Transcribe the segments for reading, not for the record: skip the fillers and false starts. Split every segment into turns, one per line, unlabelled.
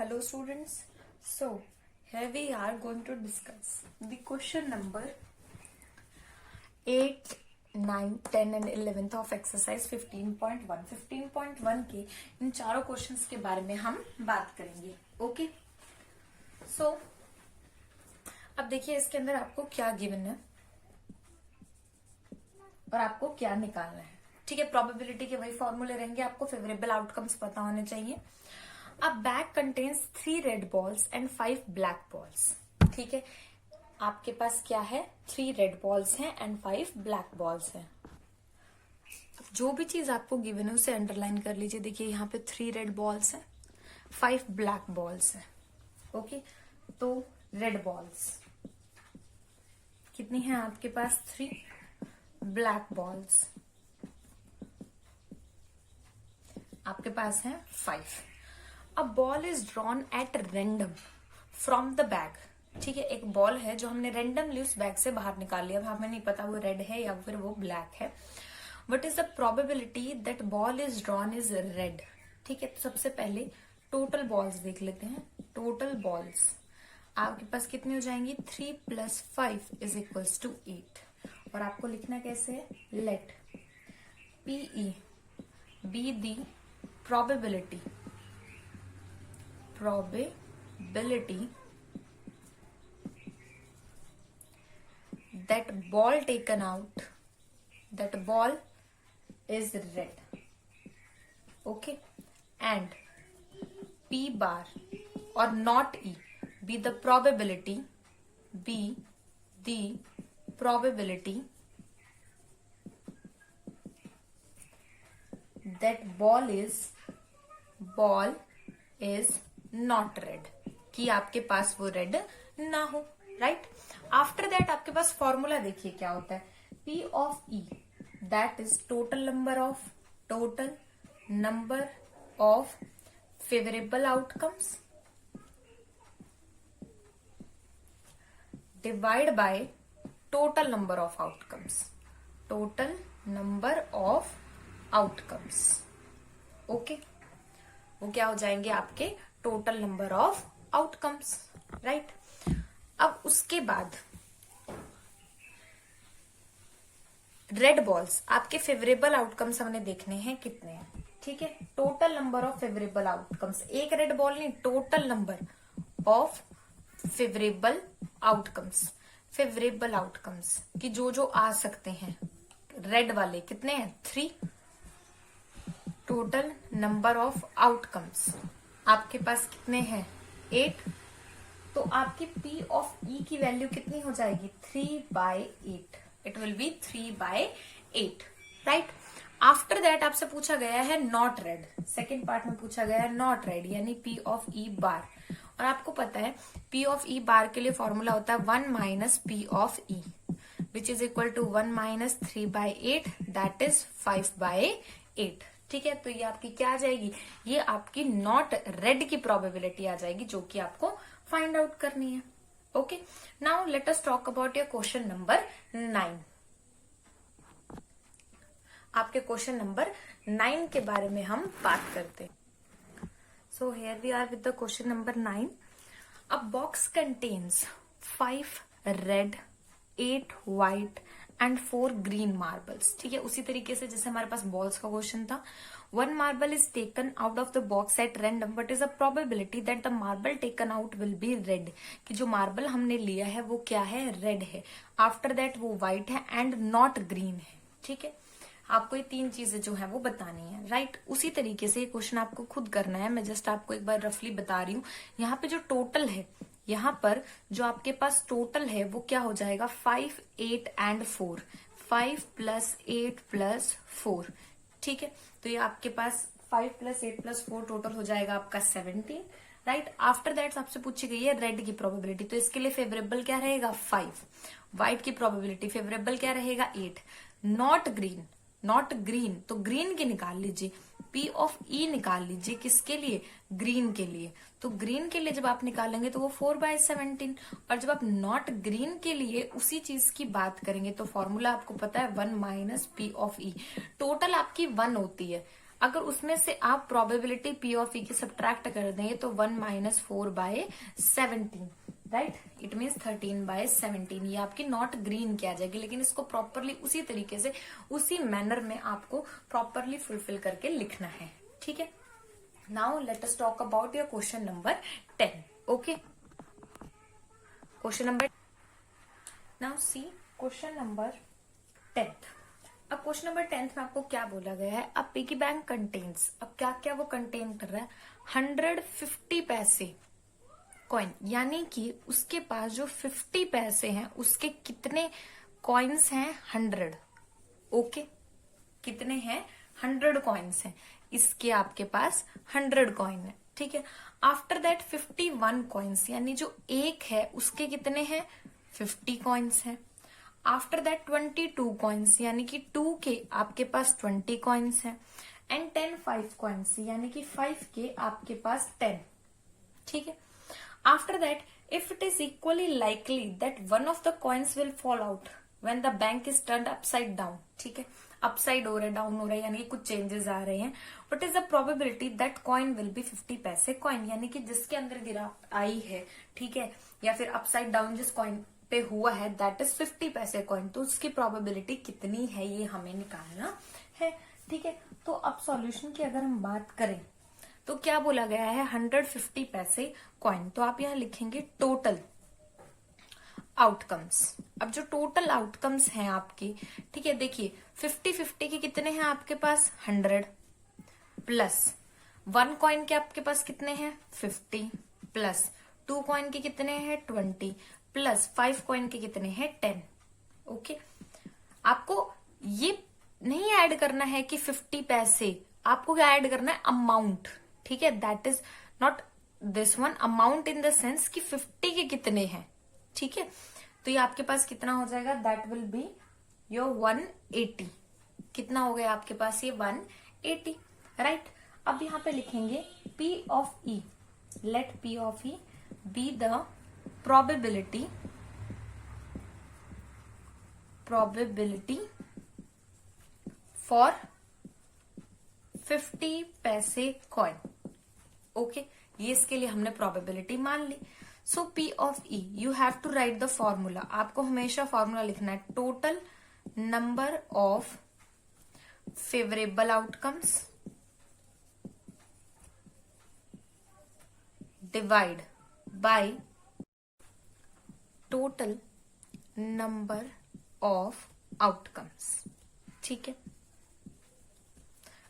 Hello students. So here we are going to discuss the question number 8, 9, 10 and 11th of exercise 15.1. 15.1 के इन चारों questions के बारे में हम बात करेंगे. ओके सो अब देखिए इसके अंदर आपको क्या गिवन है और आपको क्या निकालना है. ठीक है, प्रोबेबिलिटी के वही फॉर्मूले रहेंगे. आपको फेवरेबल आउटकम्स पता होने चाहिए. अब bag contains 3 red balls and 5 black balls. ठीक है, आपके पास क्या है, 3 रेड बॉल्स हैं एंड 5 ब्लैक बॉल्स हैं. जो भी चीज आपको गिवन है उसे अंडरलाइन कर लीजिए. देखिए यहाँ पे 3 रेड बॉल्स हैं, 5 ब्लैक बॉल्स हैं. ओके, तो रेड बॉल्स कितनी हैं आपके पास, 3. ब्लैक बॉल्स आपके पास हैं 5. A ball is drawn at random from the bag. ठीक है, एक बॉल है जो हमने रेंडमली उस बैग से बाहर निकाल लिया. अब हमें नहीं पता वो रेड है या फिर वो ब्लैक है. What is the probability that ball is drawn is red. ठीक है, तो सबसे पहले टोटल बॉल्स देख लेते हैं. टोटल बॉल्स आपके पास कितनी हो जाएंगी, 3 + 5 इज इक्वल्स टू 8. और आपको लिखना कैसे है, let PE be the probability that ball taken out, that ball is red. Okay, and P bar or not E be the probability that ball is not red, कि आपके पास वो red ना हो. राइट, आफ्टर दैट आपके पास formula देखिए क्या होता है. P of E that is total number of favorable outcomes divide by total number of outcomes. Okay, वो क्या हो जाएंगे आपके total number of outcomes. Right, अब उसके बाद रेड बॉल्स आपके फेवरेबल आउटकम्स हमने देखने हैं कितने हैं. ठीक है, total number of favourable outcomes, एक रेड बॉल नहीं, total number of favourable outcomes. Favourable outcomes कि जो आ सकते हैं रेड वाले कितने हैं, 3. टोटल नंबर ऑफ आउटकम्स आपके पास कितने हैं, 8. तो आपकी P of E की वैल्यू कितनी हो जाएगी, 3/8. It will be 3/8. Right, after that आपसे पूछा गया है नॉट रेड. सेकेंड पार्ट में पूछा गया है नॉट रेड यानी P of E बार. और आपको पता है P of E बार के लिए फॉर्मूला होता है 1 - P of E which is equal to 1 - 3/8 that is 5/8. ठीक है, तो ये आपकी क्या आ जाएगी, ये आपकी नॉट रेड की प्रोबेबिलिटी आ जाएगी जो कि आपको फाइंड आउट करनी है. Okay, now let us talk about your question number 9. आपके क्वेश्चन नंबर 9 के बारे में हम बात करते हैं. So here we are with the question number 9. A box contains 5 red, 8 white and 4 green marbles. ठीक है, उसी तरीके से जैसे हमारे पास बॉल्स का क्वेश्चन था. 1 marble is taken out of the box at random but is a probability that the marble taken out will be red, कि जो मार्बल हमने लिया है वो क्या है, रेड है. आफ्टर दैट वो व्हाइट है एंड नॉट ग्रीन है. ठीक है, आपको ये 3 चीजें जो है वो बतानी है. राइट, उसी तरीके से ये क्वेश्चन आपको खुद करना है. मैं जस्ट आपको एक बार रफली बता रही हूँ. यहाँ पे जो टोटल है, यहाँ पर जो आपके पास टोटल है वो क्या हो जाएगा, 5, 8 एंड 4. 5 + 8 + 4. ठीक है, तो ये आपके पास 5 + 8 + 4 टोटल हो जाएगा आपका 17. राइट, आफ्टर दैट आपसे पूछी गई है रेड की प्रोबेबिलिटी, तो इसके लिए फेवरेबल क्या रहेगा, 5. व्हाइट की प्रोबेबिलिटी फेवरेबल क्या रहेगा, 8. नॉट ग्रीन तो ग्रीन की निकाल लीजिए. P of E निकाल लीजिए, किसके लिए, ग्रीन के लिए. तो ग्रीन के लिए जब आप निकालेंगे तो वो 4/17. और जब आप नॉट ग्रीन के लिए उसी चीज की बात करेंगे तो फॉर्मूला आपको पता है 1 - P of E. टोटल आपकी 1 होती है. अगर उसमें से आप प्रोबेबिलिटी पी ऑफ ई की सब्ट्रैक्ट कर देंगे तो 1 - 4/17, राइट, इट मीन्स 13/17। ये आपकी नॉट ग्रीन की आ जाएगी, लेकिन इसको प्रॉपरली उसी तरीके से उसी मैनर में आपको प्रॉपरली फुलफिल करके लिखना है, ठीक है। Now let us talk about your question number 10, okay. Question number, now see question number 10th। अब क्वेश्चन नंबर 10th में आपको क्या बोला गया है, अब पिगी बैंक कंटेन्स, अब क्या क्या वो कंटेन कर रहा है, 150 पैसे कॉइन, यानी कि उसके पास जो 50 पैसे हैं उसके कितने कॉइन्स हैं, 100, ओके। कितने हैं, 100 कॉइन्स हैं, इसके आपके पास 100 कॉइन है, ठीक है। आफ्टर दैट 51 कॉइन्स, यानी जो एक है उसके कितने हैं, 50 कॉइन्स हैं। आफ्टर दैट 22 कॉइन्स, यानी कि 2 के आपके पास 20 कॉइन्स हैं। एंड 10 5 कॉइन्स, यानी कि 5 के आपके पास 10, ठीक है। After that if it is equally likely that one of the coins will fall out when the bank is turned upside down, ठीक है। अपसाइड हो रहा है, डाउन हो रहा है, यानी कि कुछ चेंजेस आ रहे हैं। What is the probability that coin will be 50 पैसे कॉइन, यानी कि जिसके अंदर गिरावट आई है, ठीक है, या फिर अपसाइड डाउन जिस कॉइन पे हुआ है दैट इज 50 पैसे कॉइन, तो उसकी प्रोबेबिलिटी कितनी है ये हमें निकालना है, ठीक है। तो अब सॉल्यूशन की अगर हम बात करें तो क्या बोला गया है, 150 पैसे कॉइन, तो आप यहां लिखेंगे टोटल आउटकम्स। अब जो टोटल आउटकम्स हैं आपकी, ठीक है, देखिए 50-50 के कितने हैं आपके पास, 100 प्लस 1 कॉइन के आपके पास कितने हैं, 50 प्लस 2 कॉइन के कितने हैं, 20 प्लस 5 कॉइन के कितने हैं, 10, ओके। आपको ये नहीं ऐड करना है कि 50 पैसे, आपको क्या ऐड करना है, अमाउंट, ठीक है। That is not this one, amount in the sense कि 50 के कितने हैं, ठीक है। तो ये आपके पास कितना हो जाएगा, दैट विल बी योर 180। कितना हो गया आपके पास, ये 180, राइट। अब यहां पे लिखेंगे P of E, let P of E be the probability for 50 पैसे कॉइन, ओके। ये इसके लिए हमने प्रोबेबिलिटी मान ली। So P of E you have to write the formula, आपको हमेशा फॉर्मूला लिखना है, total number of favourable outcomes divide by total number of outcomes, ठीक है,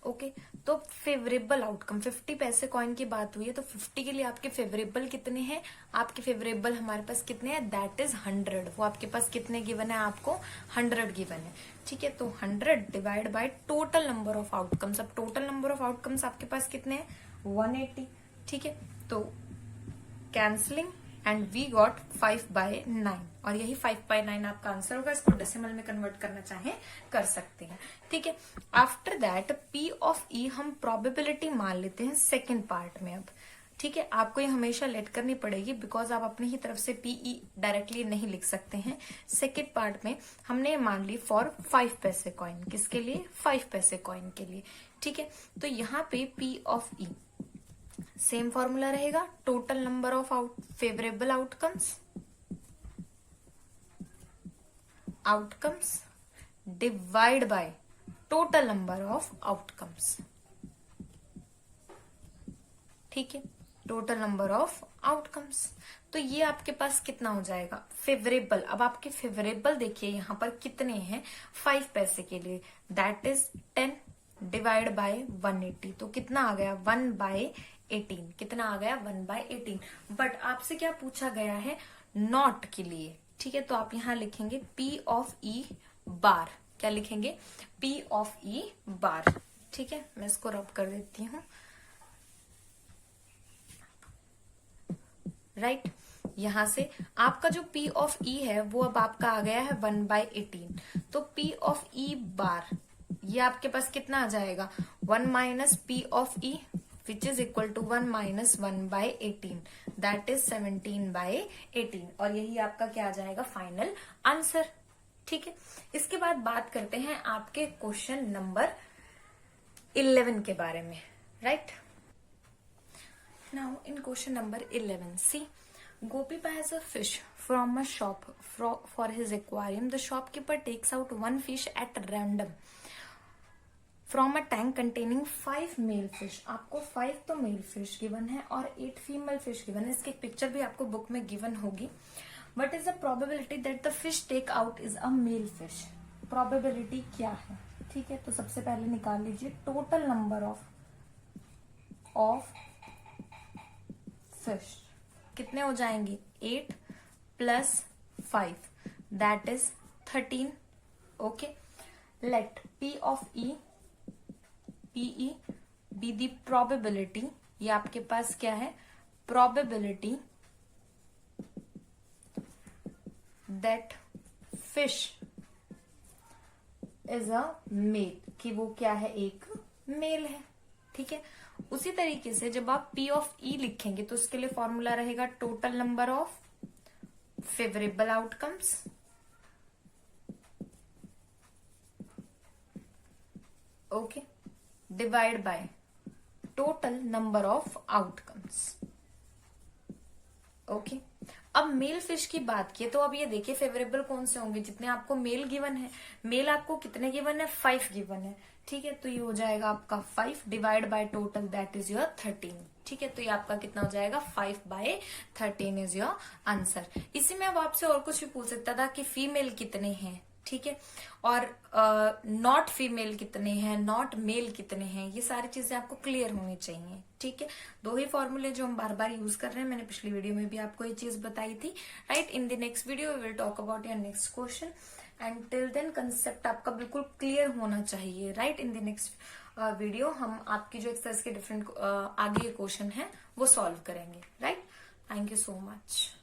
ओके। तो फेवरेबल आउटकम, 50 पैसे कॉइन की बात हुई है, तो 50 के लिए आपके फेवरेबल कितने हैं, आपके फेवरेबल हमारे पास कितने हैं, दैट इज 100। वो आपके पास कितने गिवन है, आपको 100 गिवन है, ठीक है। तो 100 divide by total number of outcomes. अब टोटल नंबर ऑफ आउटकम्स आपके पास कितने हैं, 180, ठीक है। तो कैंसलिंग एंड वी गॉट 5/9, और यही 5/9 आपका आंसर होगा। इसको डेसिमल में कन्वर्ट करना चाहें कर सकते हैं, ठीक है। After that P of E हम प्रोबेबिलिटी मान लेते हैं सेकेंड पार्ट में अब, ठीक है। आपको ये हमेशा लेट करनी पड़ेगी, बिकॉज आप अपनी ही तरफ से PE डायरेक्टली नहीं लिख सकते हैं। सेकेंड पार्ट में हमने मान ली फॉर 5 पैसे कॉइन, किसके लिए, 5 पैसे कॉइन के लिए, ठीक है। तो यहाँ पे P of E same formula रहेगा, total number of favourable outcomes divide by total number of outcomes, ठीक है, टोटल नंबर ऑफ आउटकम्स। तो ये आपके पास कितना हो जाएगा, फेवरेबल। अब आपके फेवरेबल देखिए यहाँ पर कितने हैं, 5 पैसे के लिए, दैट इज 10 डिवाइड बाय 180, तो कितना आ गया, 1/18। कितना आ गया, 1/18। बट आपसे क्या पूछा गया है, नॉट के लिए, ठीक है। तो आप यहां लिखेंगे P ऑफ E बार, क्या लिखेंगे, P ऑफ E बार, ठीक है। मैं इसको रब कर देती हूं, राइट। यहां से आपका जो P ऑफ E है वो अब आपका आ गया है 1/18। तो P ऑफ E बार ये आपके पास कितना आ जाएगा, 1 minus P of E which is equal to 1 minus 1/18, that is 17/18, और यही आपका क्या आ जाएगा, फाइनल आंसर, ठीक है। इसके बाद बात करते हैं आपके क्वेश्चन नंबर 11 के बारे में, right? Now in question number 11, see Gopi buys a fish from a shop for his aquarium. The shopkeeper takes out one fish at random from a tank containing 5 male fish. आपको 5 तो mail fish given है और 8 female fish given है. इसकी picture भी आपको book में given होगी. What is the probability that the fish take out is a male fish? Probability क्या है? ठीक है, तो सबसे पहले निकाल लीजिए टोटल नंबर ऑफ फिश. कितने हो जाएंगे? 8 plus 5 that is 13. Okay, let P of E PE be the probability. ये आपके पास क्या है? Probability that fish is a male, कि वो क्या है? एक मेल है. ठीक है, उसी तरीके से जब आप P of E लिखेंगे तो उसके लिए फॉर्मूला रहेगा total number of favourable outcomes okay divide by total number of outcomes. Okay, अब मेल फिश की बात की तो अब ये देखिए फेवरेबल कौन से होंगे? जितने आपको मेल गिवन है. मेल आपको कितने गिवन है? 5 गिवन है. ठीक है, तो ये हो जाएगा आपका 5 divide by total that is your 13. ठीक है, तो ये आपका कितना हो जाएगा? 5/13 इज योर आंसर. इसी में अब आपसे और कुछ भी पूछ सकता था कि फीमेल कितने हैं, ठीक है, और नॉट फीमेल कितने हैं, नॉट मेल कितने हैं. ये सारी चीजें आपको क्लियर होनी चाहिए. ठीक है, 2 ही फॉर्मूले जो हम बार बार यूज कर रहे हैं. मैंने पिछली वीडियो में भी आपको ये चीज बताई थी, right? In the next video we will talk about your next question and till then concept आपका बिल्कुल क्लियर होना चाहिए, right? In the next video हम आपकी जो एक्सरसाइज के डिफरेंट आगे के क्वेश्चन है वो सॉल्व करेंगे, right? Thank you so much.